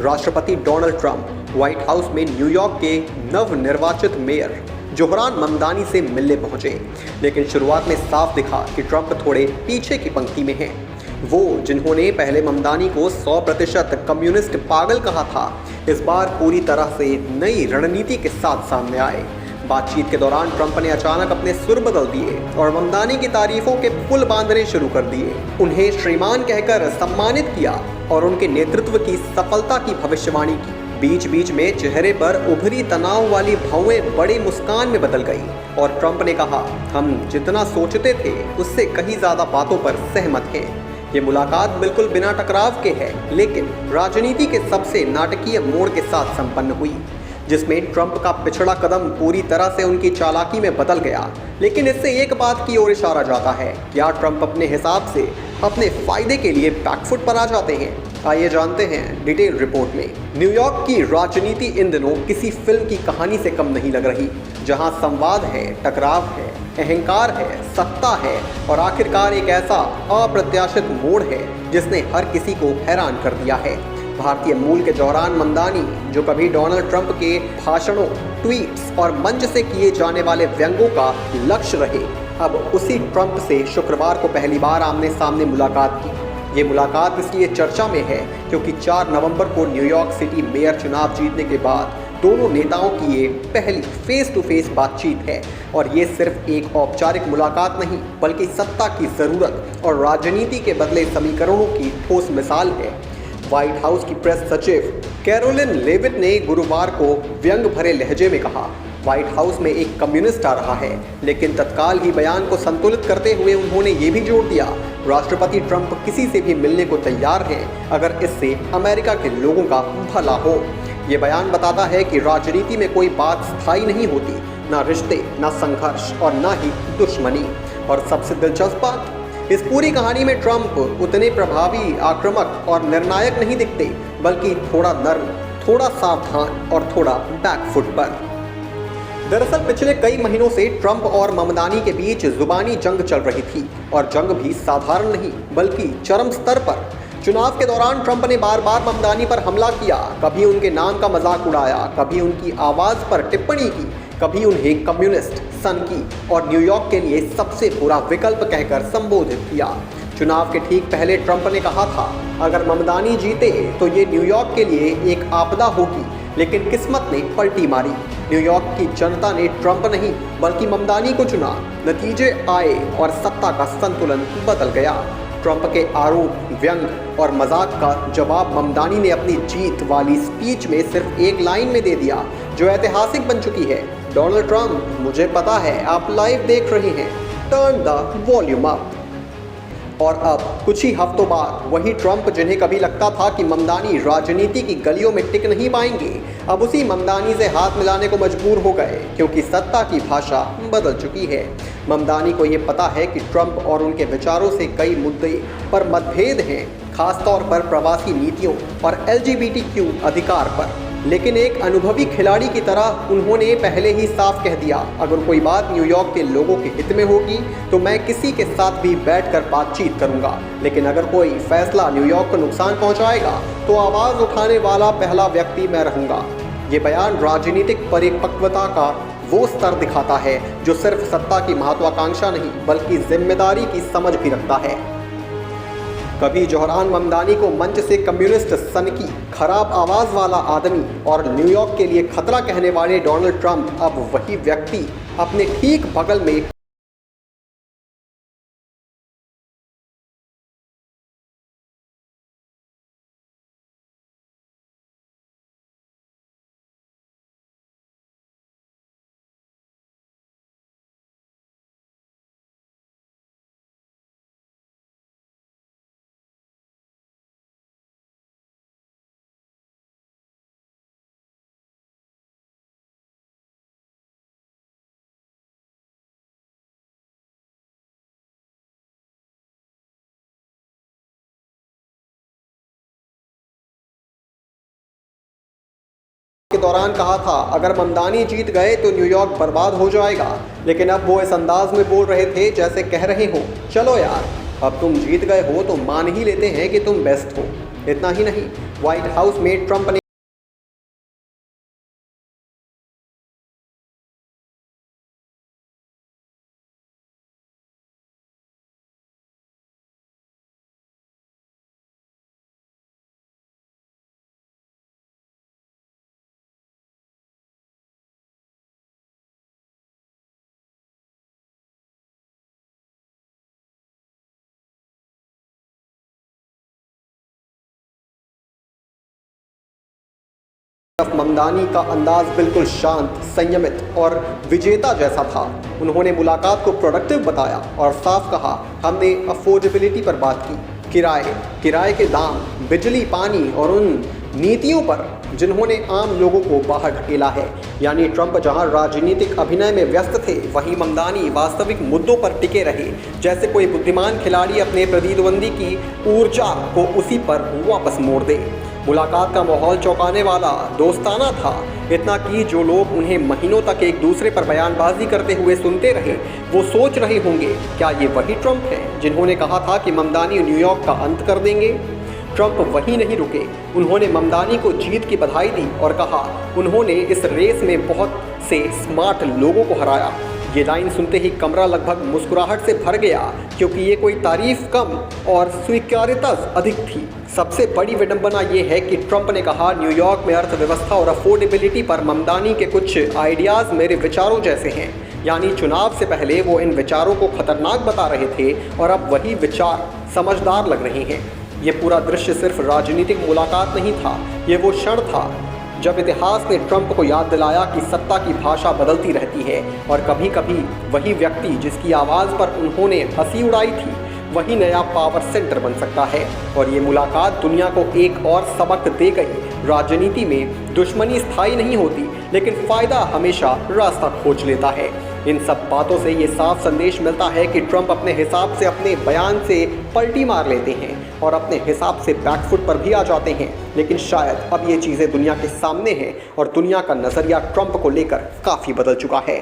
राष्ट्रपति Donald Trump white house में New York के नवनिर्वाचित मेयर जोहरान ममदानी से मिलने पहुंचे, लेकिन शुरुआत में साफ दिखा कि ट्रंप थोड़े पीछे की पंक्ति में हैं। वो जिन्होंने पहले ममदानी को 100% कम्युनिस्ट पागल कहा था, इस बार पूरी तरह से नई रणनीति के साथ सामने आए। बातचीत के दौरान ट्रंप ने अचानक अपने सुर बदल दिए और ममदानी की तारीफों के पुल बांधने शुरू कर दिए। उन्हें श्रीमान कहकर सम्मानित किया और उनके नेतृत्व की सफलता की भविष्यवाणी की। बीच बीच में चेहरे पर उभरी तनाव वाली भावें बड़े मुस्कान में बदल गई और ट्रंप ने कहा, हम जितना सोचते थे उससे कहीं ज्यादा बातों पर सहमत हैं। ये मुलाकात बिल्कुल बिना टकराव के है, लेकिन राजनीति के सबसे नाटकीय मोड़ के साथ संपन्न हुई, जिसमें ट्रंप का पिछड़ा कदम पूरी तरह से उनकी चालाकी में बदल गया। लेकिन इससे एक बात की ओर इशारा जाता है, क्या ट्रंप अपने हिसाब से अपने फायदे के लिए बैकफुट पर आ जाते हैं? आइए जानते हैं डिटेल रिपोर्ट में। न्यूयॉर्क की राजनीति इन दिनों किसी फिल्म की कहानी से कम नहीं लग रही, जहां संवाद है, टकराव है, अहंकार है, सत्ता है और आखिरकार एक ऐसा अप्रत्याशित मोड़ है जिसने हर किसी को हैरान कर दिया है। भारतीय मूल के जोहरान ममदानी, जो कभी डोनाल्ड ट्रंप के भाषणों, ट्वीट्स और मंच से किए जाने वाले व्यंगों का लक्ष्य रहे, अब उसी ट्रंप से शुक्रवार को पहली बार आमने सामने मुलाकात की। ये मुलाकात इसलिए चर्चा में है क्योंकि 4 नवंबर को न्यूयॉर्क सिटी मेयर चुनाव जीतने के बाद दोनों नेताओं की ये पहली फेस टू फेस बातचीत है और ये सिर्फ एक औपचारिक मुलाकात नहीं, बल्कि सत्ता की ज़रूरत और राजनीति के बदले समीकरणों की ठोस मिसाल है। व्हाइट हाउस की प्रेस सचिव कैरोलिन लेविट ने गुरुवार को व्यंग भरे लहजे में कहा, व्हाइट हाउस में एक कम्युनिस्ट आ रहा है, लेकिन तत्काल ही बयान को संतुलित करते हुए उन्होंने ये भी जोड़ दिया, राष्ट्रपति ट्रंप किसी से भी मिलने को तैयार हैं अगर इससे अमेरिका के लोगों का भला हो। ये बयान बताता है कि राजनीति में कोई बात स्थायी नहीं होती, ना रिश्ते, ना संघर्ष और ना ही दुश्मनी। और सबसे दिलचस्प बात, इस पूरी कहानी में ट्रंप उतने प्रभावी, आक्रामक और निर्णायक नहीं दिखते, बल्कि थोड़ा नर्म, थोड़ा सावधान और थोड़ा बैकफुट पर। दरअसल पिछले कई महीनों से ट्रंप और ममदानी के बीच जुबानी जंग चल रही थी और जंग भी साधारण नहीं बल्कि चरम स्तर पर। चुनाव के दौरान ट्रंप ने बार बार ममदानी पर हमला किया, कभी उनके नाम का मजाक उड़ाया, कभी उनकी आवाज़ पर टिप्पणी की, कभी उन्हें कम्युनिस्ट, सनकी और न्यूयॉर्क के लिए सबसे बुरा विकल्प कहकर संबोधित किया। चुनाव के ठीक पहले ट्रंप ने कहा था, अगर ममदानी जीते तो ये न्यूयॉर्क के लिए एक आपदा होगी, लेकिन किस्मत ने पलटी मारी। न्यूयॉर्क की जनता ने ट्रंप नहीं बल्कि ममदानी को चुना। नतीजे आए और सत्ता का संतुलन बदल गया। ट्रंप के आरोप, व्यंग और मजाक का जवाब ममदानी ने अपनी जीत वाली स्पीच में सिर्फ एक लाइन में दे दिया, जो ऐतिहासिक बन चुकी है, डोनाल्ड ट्रंप, मुझे पता है आप लाइव देख रहे हैं, टर्न द वॉल्यूम अप। और अब कुछ ही हफ्तों बाद वही ट्रंप जिन्हें कभी लगता था कि ममदानी राजनीति की गलियों में टिक नहीं पाएंगे, अब उसी ममदानी से हाथ मिलाने को मजबूर हो गए, क्योंकि सत्ता की भाषा बदल चुकी है। ममदानी को ये पता है कि ट्रंप और उनके विचारों से कई मुद्दे पर मतभेद हैं, खासतौर पर प्रवासी नीतियों और LGBTQ अधिकार पर, लेकिन एक अनुभवी खिलाड़ी की तरह उन्होंने पहले ही साफ कह दिया, अगर कोई बात न्यूयॉर्क के लोगों के हित में होगी तो मैं किसी के साथ भी बैठकर बातचीत करूंगा, लेकिन अगर कोई फैसला न्यूयॉर्क को नुकसान पहुंचाएगा तो आवाज़ उठाने वाला पहला व्यक्ति मैं रहूंगा। ये बयान राजनीतिक परिपक्वता का वो स्तर दिखाता है जो सिर्फ सत्ता की महत्वाकांक्षा नहीं बल्कि जिम्मेदारी की समझ भी रखता है। कभी जोहरान ममदानी को मंच से कम्युनिस्ट, सनकी, खराब आवाज़ वाला आदमी और न्यूयॉर्क के लिए खतरा कहने वाले डोनाल्ड ट्रंप अब वही व्यक्ति अपने ठीक बगल में के दौरान कहा था, अगर ममदानी जीत गए तो न्यूयॉर्क बर्बाद हो जाएगा, लेकिन अब वो इस अंदाज में बोल रहे थे जैसे कह रहे हो, चलो यार अब तुम जीत गए हो तो मान ही लेते हैं कि तुम बेस्ट हो। इतना ही नहीं, व्हाइट हाउस में ट्रंप ने ममदानी का अंदाज बिल्कुल शांत, संयमित और विजेता जैसा था। उन्होंने मुलाकात को प्रोडक्टिव बताया और साफ कहा, हमने अफोर्डेबिलिटी पर बात की, किराए के दाम, बिजली, पानी और उन नीतियों पर जिन्होंने आम लोगों को बाहर ढकेला है। यानी ट्रंप जहां राजनीतिक अभिनय में व्यस्त थे, वहीं ममदानी वास्तविक मुद्दों पर टिके रहे, जैसे कोई बुद्धिमान खिलाड़ी अपने प्रतिद्वंदी की ऊर्जा को उसी पर वापस मोड़ दे। मुलाकात का माहौल चौंकाने वाला, दोस्ताना था, इतना कि जो लोग उन्हें महीनों तक एक दूसरे पर बयानबाजी करते हुए सुनते रहे, वो सोच रहे होंगे, क्या ये वही ट्रंप है जिन्होंने कहा था कि ममदानी न्यूयॉर्क का अंत कर देंगे। ट्रंप वहीं नहीं रुके, उन्होंने ममदानी को जीत की बधाई दी और कहा, उन्होंने इस रेस में बहुत से स्मार्ट लोगों को हराया। ये लाइन सुनते ही कमरा लगभग मुस्कुराहट से भर गया, क्योंकि ये कोई तारीफ कम और स्वीकार्यता अधिक थी। सबसे बड़ी विडंबना ये है कि ट्रंप ने कहा, न्यूयॉर्क में अर्थव्यवस्था और अफोर्डेबिलिटी पर ममदानी के कुछ आइडियाज़ मेरे विचारों जैसे हैं। यानी चुनाव से पहले वो इन विचारों को खतरनाक बता रहे थे और अब वही विचार समझदार लग रहे हैं। ये पूरा दृश्य सिर्फ राजनीतिक मुलाकात नहीं था, ये वो क्षण था जब इतिहास ने ट्रंप को याद दिलाया कि सत्ता की भाषा बदलती रहती है और कभी कभी वही व्यक्ति जिसकी आवाज़ पर उन्होंने हंसी उड़ाई थी, वही नया पावर सेंटर बन सकता है। और ये मुलाकात दुनिया को एक और सबक दे गई, राजनीति में दुश्मनी स्थायी नहीं होती, लेकिन फ़ायदा हमेशा रास्ता खोज लेता है। इन सब बातों से ये साफ संदेश मिलता है कि ट्रंप अपने हिसाब से अपने बयान से पलटी मार लेते हैं और अपने हिसाब से बैकफुट पर भी आ जाते हैं। लेकिन शायद अब ये चीज़ें दुनिया के सामने हैं और दुनिया का नज़रिया ट्रंप को लेकर काफ़ी बदल चुका है।